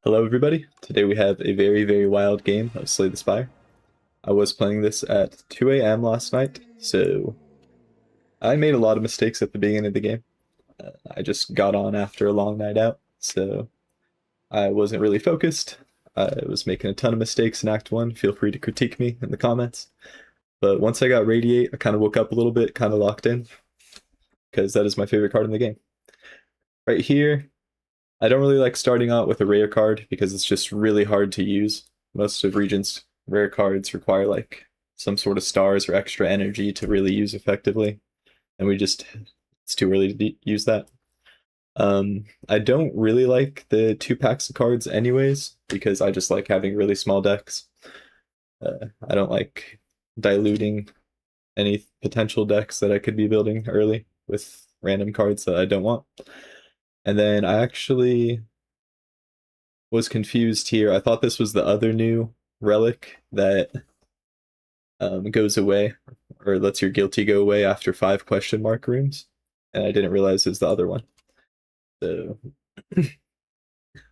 Hello everybody, today we have a very wild game of Slay the Spire. I was playing this at 2 a.m. last night, so I made a lot of mistakes at the beginning of the game. I just got on after a long night out, so I wasn't really focused. I was making a ton of mistakes in Act 1, feel free to critique me in the comments. But once I got Radiate, I kind of woke up a little bit, kind of locked in, because that is my favorite card in the game. Right here, I don't really like starting out with a rare card because it's just really hard to use. Most of Regent's rare cards require like some sort of stars or extra energy to really use effectively, and it's too early to use that. I don't really like the 2 packs of cards anyways because I just like having really small decks. I don't like diluting any potential decks that I could be building early with random cards that I don't want. And then I actually was confused here. I thought this was the other new relic that goes away or lets your guilty go away after 5 question mark rooms, and I didn't realize it was the other one. So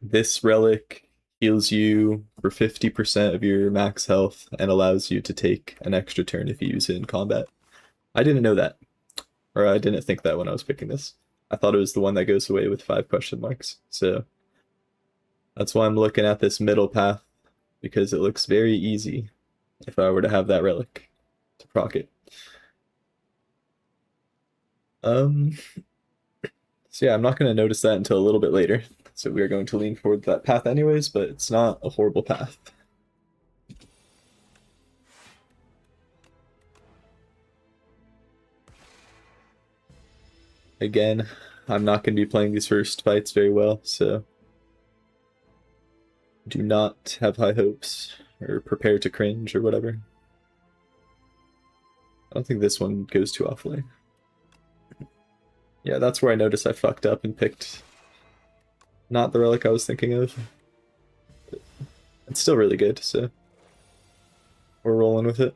this relic heals you for 50% of your max health and allows you to take an extra turn if you use it in combat. I didn't know that, or I didn't think that when I was picking this. I thought it was the one that goes away with 5 question marks. So that's why I'm looking at this middle path, because it looks very easy if I were to have that relic to proc it. Um, so yeah, I'm not going to notice that until a little bit later. So we are going to lean toward that path anyways, but it's not a horrible path. Again, I'm not going to be playing these first fights very well, so do not have high hopes or prepare to cringe or whatever. I don't think this one goes too awfully. Yeah, that's where I noticed I fucked up and picked not the relic I was thinking of. It's still really good, so we're rolling with it.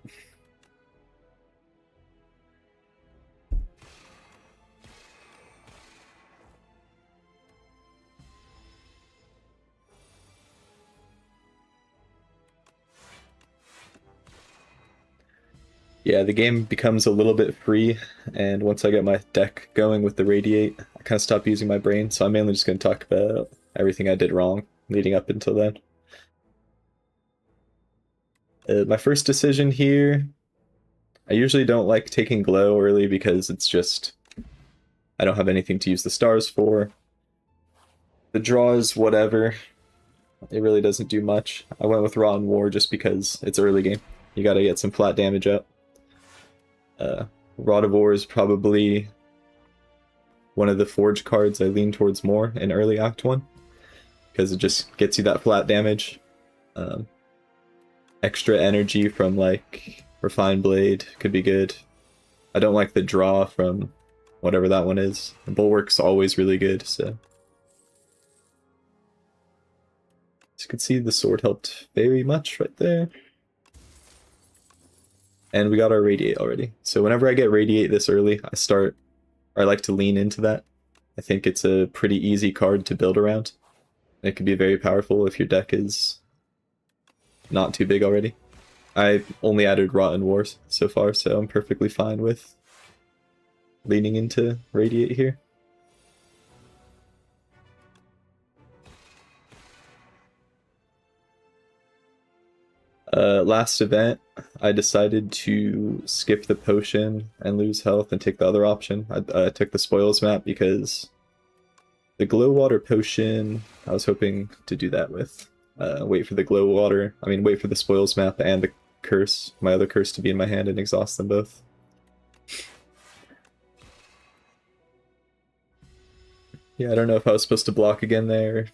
Yeah, the game becomes a little bit free, and once I get my deck going with the Radiate, I kind of stop using my brain, so I'm mainly just going to talk about everything I did wrong leading up until then. My first decision here, I usually don't like taking Glow early because it's just, I don't have anything to use the stars for. The draw is whatever. It really doesn't do much. I went with Rotten War just because it's early game. You gotta get some flat damage up. Rod of War is probably one of the Forge cards I lean towards more in early Act 1, because it just gets you that flat damage. Extra energy from like Refined Blade could be good. I don't like the draw from whatever that one is. The Bulwark's always really good, so. As you can see, the sword helped very much right there. And we got our Radiate already. So whenever I get Radiate this early, I like to lean into that. I think it's a pretty easy card to build around. It can be very powerful if your deck is not too big already. I only added Rotten Wars so far, so I'm perfectly fine with leaning into Radiate here. Last event, I decided to skip the potion and lose health and take the other option. I took the spoils map because the glow water potion, I was hoping to do that with. Wait for the glow water, wait for the spoils map and the curse, my other curse to be in my hand and exhaust them both. Yeah, I don't know if I was supposed to block again there,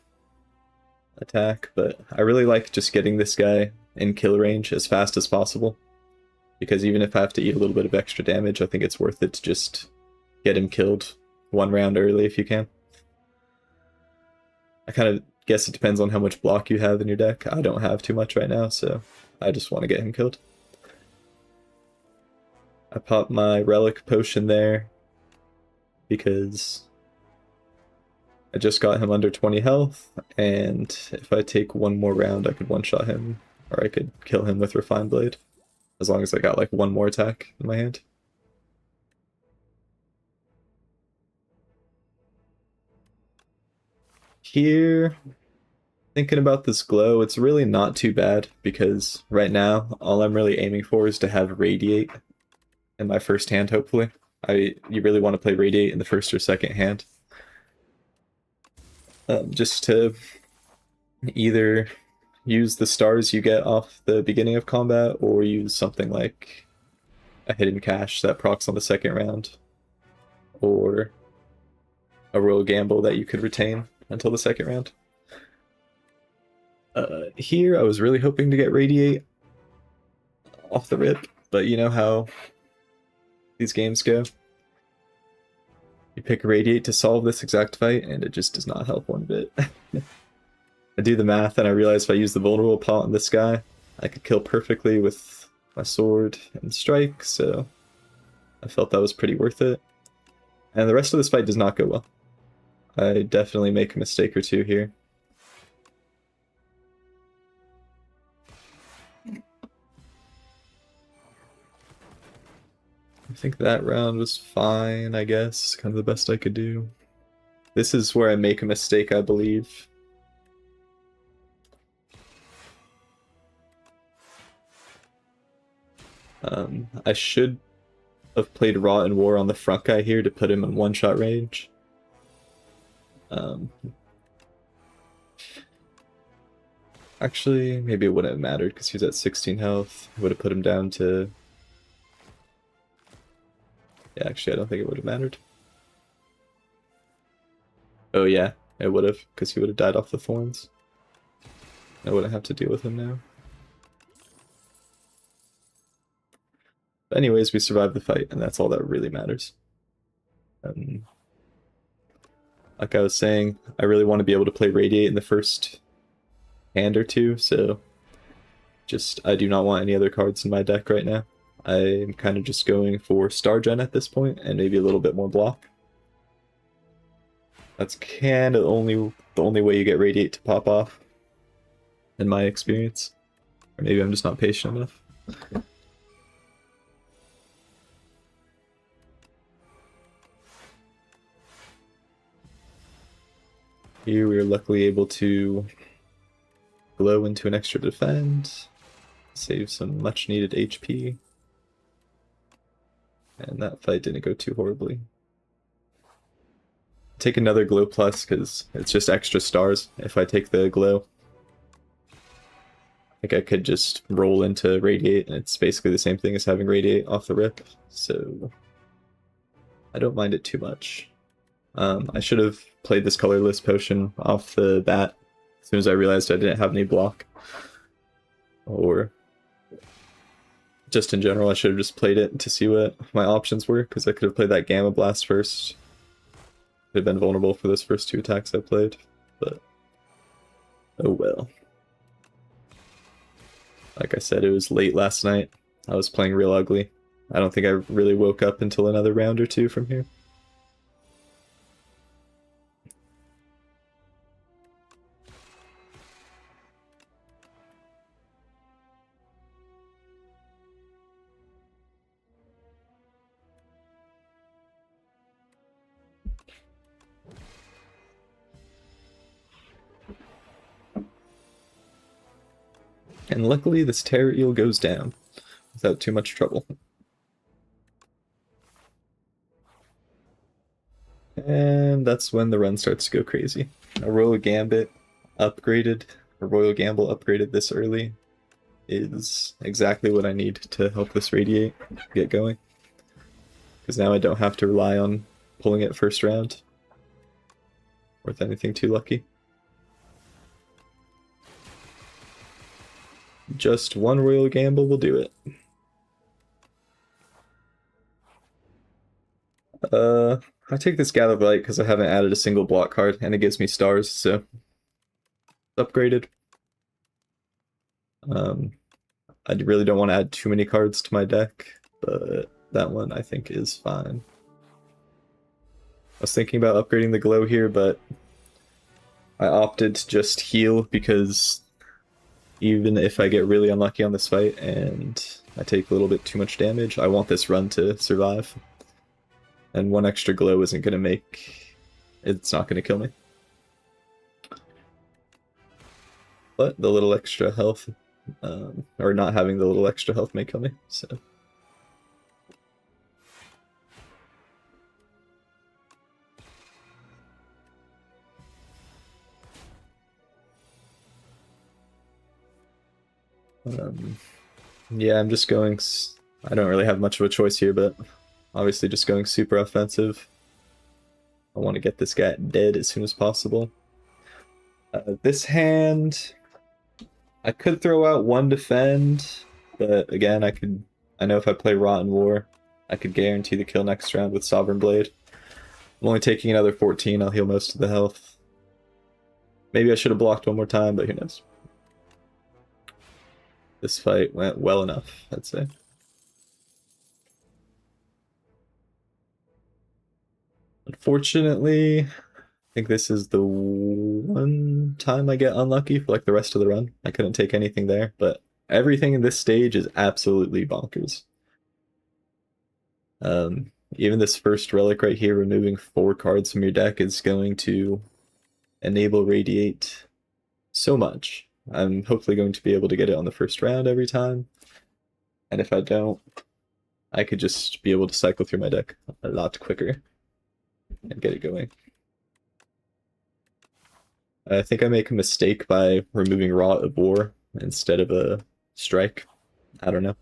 attack, but I really like just getting this guy in kill range as fast as possible, because even if I have to eat a little bit of extra damage, I think it's worth it to just get him killed 1 round early if you can. I kind of guess it depends on how much block you have in your deck. I don't have too much right now, so I just want to get him killed. I popped my relic potion there because I just got him under 20 health, and if I take one more round, I could one-shot him, or I could kill him with Refined Blade, as long as I got like one more attack in my hand. Here, thinking about this glow, it's really not too bad, because right now, all I'm really aiming for is to have Radiate in my first hand, hopefully. You really want to play Radiate in the first or second hand. Just to either use the stars you get off the beginning of combat, or use something like a hidden cache that procs on the second round, or a royal gamble that you could retain until the second round. Here, I was really hoping to get Radiate off the rip, but you know how these games go. You pick Radiate to solve this exact fight, and it just does not help one bit. I do the math, and I realize if I use the vulnerable pot on this guy, I could kill perfectly with my sword and strike, so I felt that was pretty worth it. And the rest of this fight does not go well. I definitely make a mistake or two here. I think that round was fine, I guess. Kind of the best I could do. This is where I make a mistake, I believe. I should have played Rotten War on the front guy here to put him in one-shot range. Actually, maybe it wouldn't have mattered because he was at 16 health. I would have put him down to... Yeah, actually, I don't think it would have mattered. Oh yeah, it would have, because he would have died off the thorns. I wouldn't have to deal with him now. But anyways, we survived the fight, and that's all that really matters. Like I was saying, I really want to be able to play Radiate in the first hand or two, so I do not want any other cards in my deck right now. I'm kind of just going for Star Gen at this point, and maybe a little bit more block. That's kind of the only way you get Radiate to pop off, in my experience. Or maybe I'm just not patient enough. Here we are luckily able to glow into an extra defend, save some much needed HP. And that fight didn't go too horribly. Take another glow plus because it's just extra stars if I take the glow. I think I could just roll into Radiate, and it's basically the same thing as having Radiate off the rip, so I don't mind it too much. I should have played this colorless potion off the bat as soon as I realized I didn't have any block. Or just in general, I should have just played it to see what my options were, because I could have played that Gamma Blast first. Could have been vulnerable for those first two attacks I played, but oh well. Like I said, it was late last night. I was playing real ugly. I don't think I really woke up until another round or two from here. And luckily this Terror Eel goes down without too much trouble. And that's when the run starts to go crazy. A Royal Gambit upgraded, a Royal Gamble upgraded this early is exactly what I need to help this Radiate get going. Because now I don't have to rely on pulling it first round with anything too lucky. Just one Royal Gamble will do it. I take this Gather Light because I haven't added a single block card, and it gives me stars, so upgraded. I really don't want to add too many cards to my deck, but that one I think is fine. I was thinking about upgrading the glow here, but I opted to just heal because even if I get really unlucky on this fight and I take a little bit too much damage, I want this run to survive. And one extra glow isn't going to make... It's not going to kill me. But the little extra health, or not having the little extra health may kill me, so... yeah, I'm just going... I don't really have much of a choice here, but obviously just going super offensive. I want to get this guy dead as soon as possible. This hand... I could throw out one defend, but again, I know if I play Rotten War, I could guarantee the kill next round with Sovereign Blade. I'm only taking another 14, I'll heal most of the health. Maybe I should have blocked one more time, but who knows. This fight went well enough, I'd say. Unfortunately, I think this is the one time I get unlucky for like the rest of the run. I couldn't take anything there, but everything in this stage is absolutely bonkers. Even this first relic right here, removing 4 cards from your deck, is going to enable Radiate so much. I'm hopefully going to be able to get it on the first round every time. And if I don't, I could just be able to cycle through my deck a lot quicker and get it going. I think I make a mistake by removing Rot of War instead of a strike. I don't know.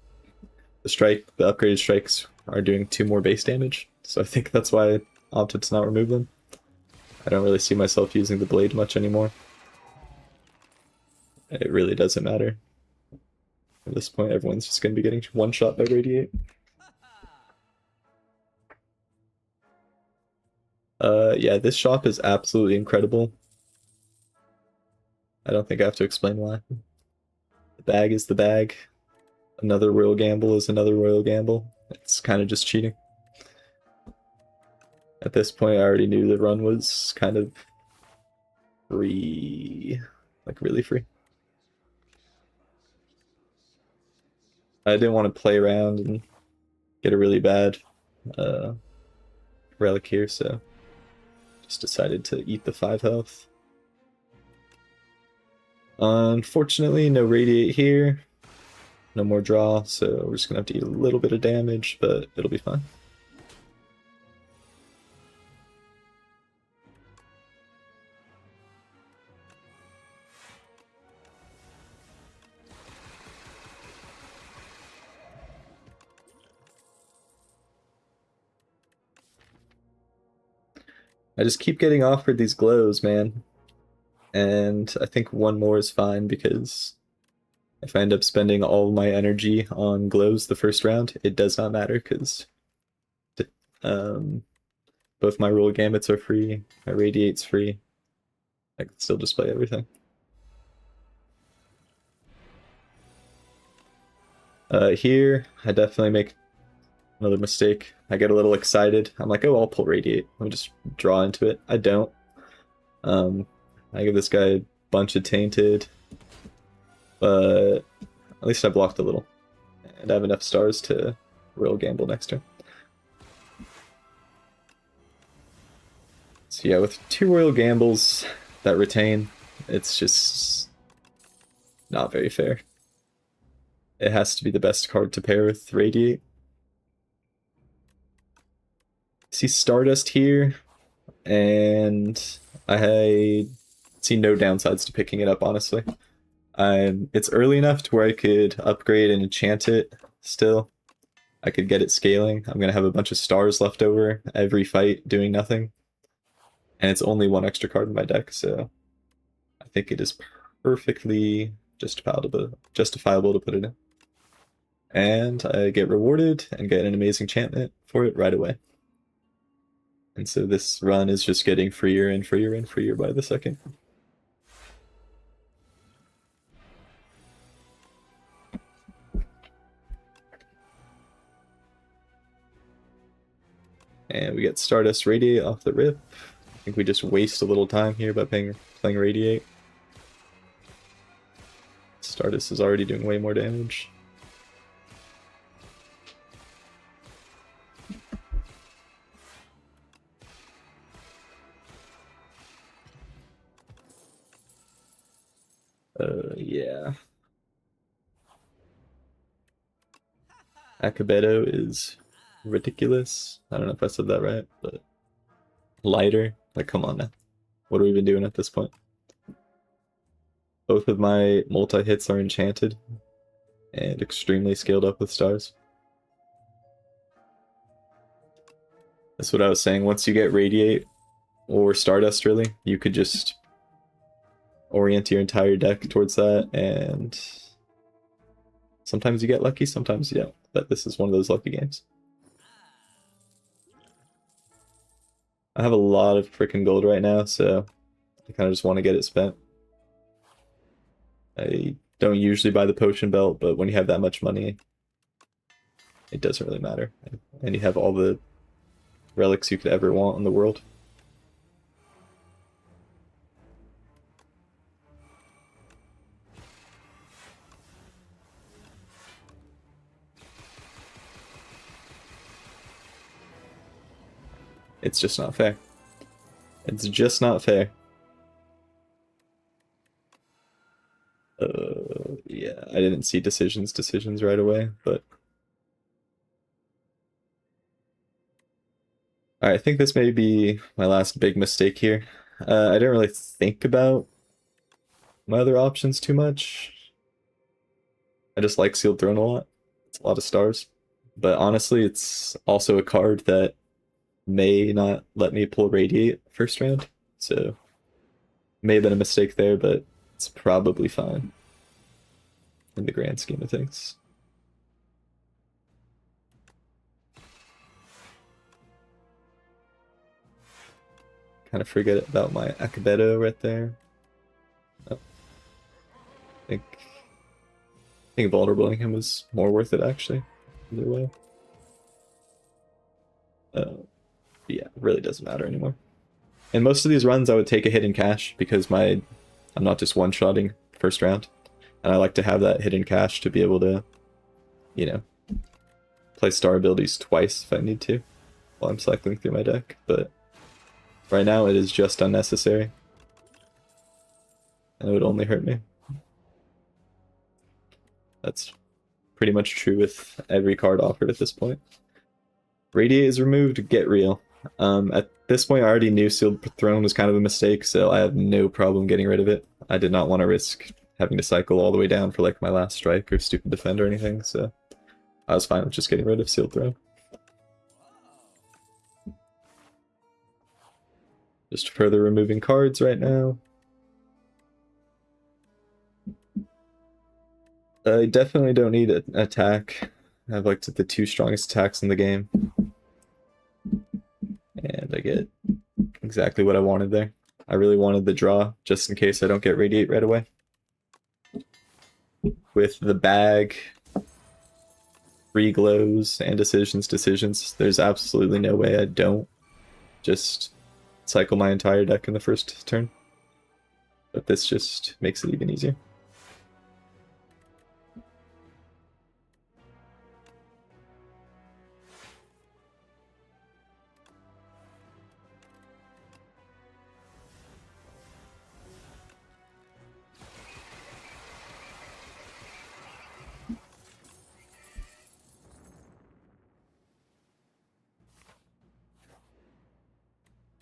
The upgraded strikes are doing 2 more base damage, so I think that's why I opted to not remove them. I don't really see myself using the blade much anymore. It really doesn't matter. At this point, everyone's just going to be getting one shot by Radiate. Yeah, this shop is absolutely incredible. I don't think I have to explain why. The bag is the bag. Another royal gamble is another royal gamble. It's kind of just cheating. At this point, I already knew the run was kind of free. Like, really free. I didn't want to play around and get a really bad relic here, so just decided to eat the 5 health. Unfortunately, no Radiate here. No more draw, so we're just gonna have to eat a little bit of damage, but it'll be fine. I just keep getting offered these glows, man. And I think one more is fine because if I end up spending all my energy on glows the first round, it does not matter because both my roll gambits are free, my Radiate's free. I can still display everything. Here, I definitely make another mistake. I get a little excited. I'm like, oh, I'll pull Radiate. Let me just draw into it. I don't. I give this guy a bunch of Tainted, but at least I blocked a little. And I have enough stars to roll gamble next turn. So yeah, with 2 royal gambles that retain, it's just not very fair. It has to be the best card to pair with Radiate. See Stardust here, and I see no downsides to picking it up, honestly. It's early enough to where I could upgrade and enchant it still. I could get it scaling. I'm going to have a bunch of stars left over every fight doing nothing. And it's only 1 extra card in my deck, so I think it is perfectly justifiable to put it in. And I get rewarded and get an amazing enchantment for it right away. And so this run is just getting freer and freer and freer by the second. And we get Stardust Radiate off the rip. think we just waste a little time here by playing Radiate. Stardust is already doing way more damage. Yeah. Akabeto is ridiculous. I don't know if I said that right, but lighter. Like, come on now. What have we been doing at this point? Both of my multi-hits are enchanted and extremely scaled up with stars. That's what I was saying. Once you get Radiate or Stardust, really, you could just orient your entire deck towards that, and sometimes you get lucky, sometimes you don't. But this is one of those lucky games. I have a lot of freaking gold right now, so I kind of just want to get it spent. I don't usually buy the potion belt, but when you have that much money, it doesn't really matter. And you have all the relics you could ever want in the world. It's just not fair. It's just not fair. Yeah, I didn't see decisions right away, but... Alright, I think this may be my last big mistake here. I didn't really think about my other options too much. I just like Sealed Throne a lot. It's a lot of stars. But honestly, it's also a card that may not let me pull Radiate first round, so may have been a mistake there, but it's probably fine in the grand scheme of things. Kind of forget about my Akabeto right there. Oh. I think vulnerabling him was more worth it, actually. Either way. Yeah, it really doesn't matter anymore. In most of these runs, I would take a hidden cache because I'm not just one-shotting first round. And I like to have that hidden cache to be able to, you know, play star abilities twice if I need to while I'm cycling through my deck. But right now, it is just unnecessary. And it would only hurt me. That's pretty much true with every card offered at this point. Radiate is removed, get real. At this point, I already knew Sealed Throne was kind of a mistake, so I have no problem getting rid of it. I did not want to risk having to cycle all the way down for like my last strike or stupid defend or anything, so I was fine with just getting rid of Sealed Throne. Just further removing cards right now. I definitely don't need an attack. I have like the two strongest attacks in the game. And I get exactly what I wanted there. I really wanted the draw, just in case I don't get Radiate right away. With the bag, free glows, and decisions, there's absolutely no way I don't just cycle my entire deck in the first turn. But this just makes it even easier.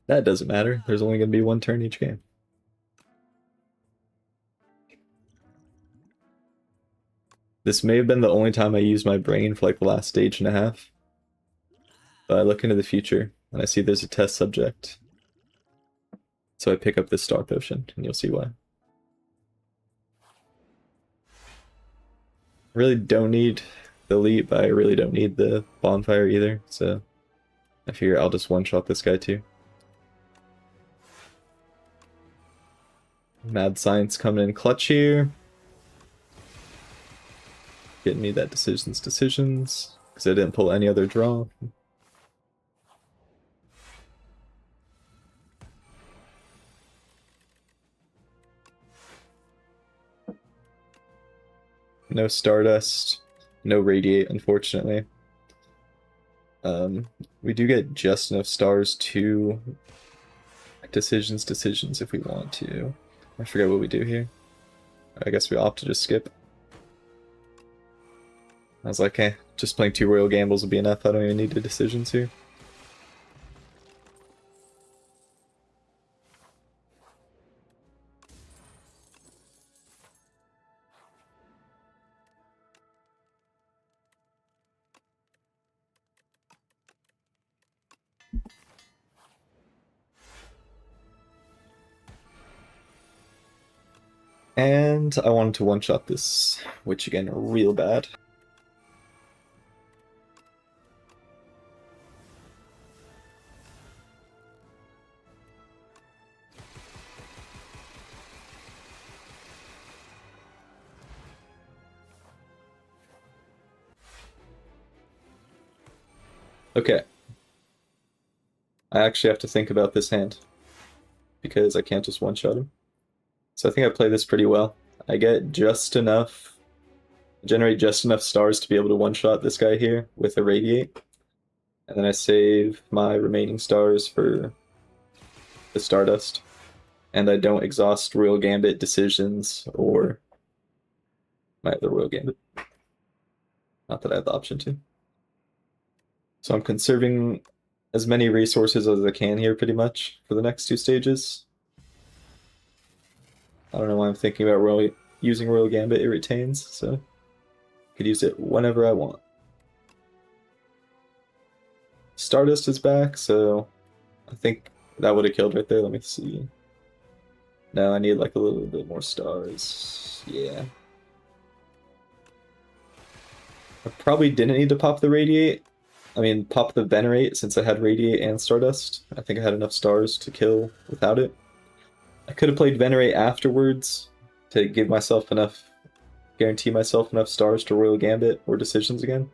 That doesn't matter. There's only going to be one turn each game. This may have been the only time I used my brain for like the last stage and a half. But I look into the future and I see there's a test subject. So I pick up this star potion and you'll see why. I really don't need the elite, but I really don't need the bonfire either. So I figure I'll just one-shot this guy too. Mad Science coming in clutch here. Getting me that decisions, because I didn't pull any other draw. no Stardust, no Radiate, unfortunately. We do get just enough stars to decisions if we want to. I forget what we do here. I guess we opt to just skip. I was like, hey, just playing 2 Royal Gambles will be enough. I don't even need the decisions here. And I wanted to one-shot this witch again real bad. Okay. I actually have to think about this hand, because I can't just one-shot him. So I think I play this pretty well. I get just enough, generate just enough stars to be able to one-shot this guy here with a Radiate. And then I save my remaining stars for the Stardust. And I don't exhaust Royal Gambit decisions or my other Royal Gambit. Not that I have the option to. So I'm conserving as many resources as I can here pretty much for the next 2 stages. I don't know why I'm thinking about using Royal Gambit. It retains, so I could use it whenever I want. Stardust is back, so I think that would have killed right there. Let me see. No, I need like a little bit more stars. Yeah. I probably didn't need to pop the Radiate. I mean, pop the Venerate since I had Radiate and Stardust. I think I had enough stars to kill without it. I could have played Venerate afterwards to give myself enough, guarantee myself enough stars to Royal Gambit or decisions again.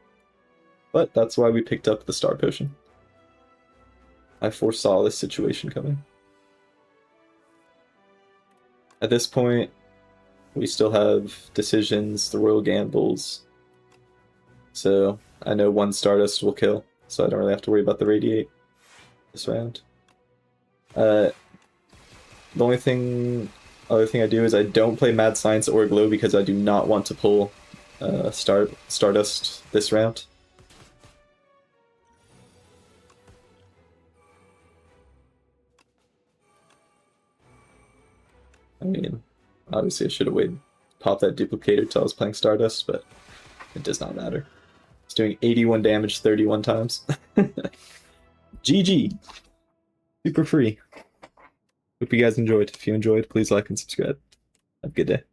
But that's why we picked up the Star Potion. I foresaw this situation coming. At this point, we still have decisions, the Royal Gambles. So I know 1 Stardust will kill, so I don't really have to worry about the Radiate this round. The only other thing I do is I don't play Mad Science or Glow because I do not want to pull Stardust this round. I mean, obviously I should have waited, pop that duplicator till I was playing Stardust, but it does not matter. It's doing 81 damage 31 times. GG. Super free. Hope you guys enjoyed. If you enjoyed, please like and subscribe. Have a good day.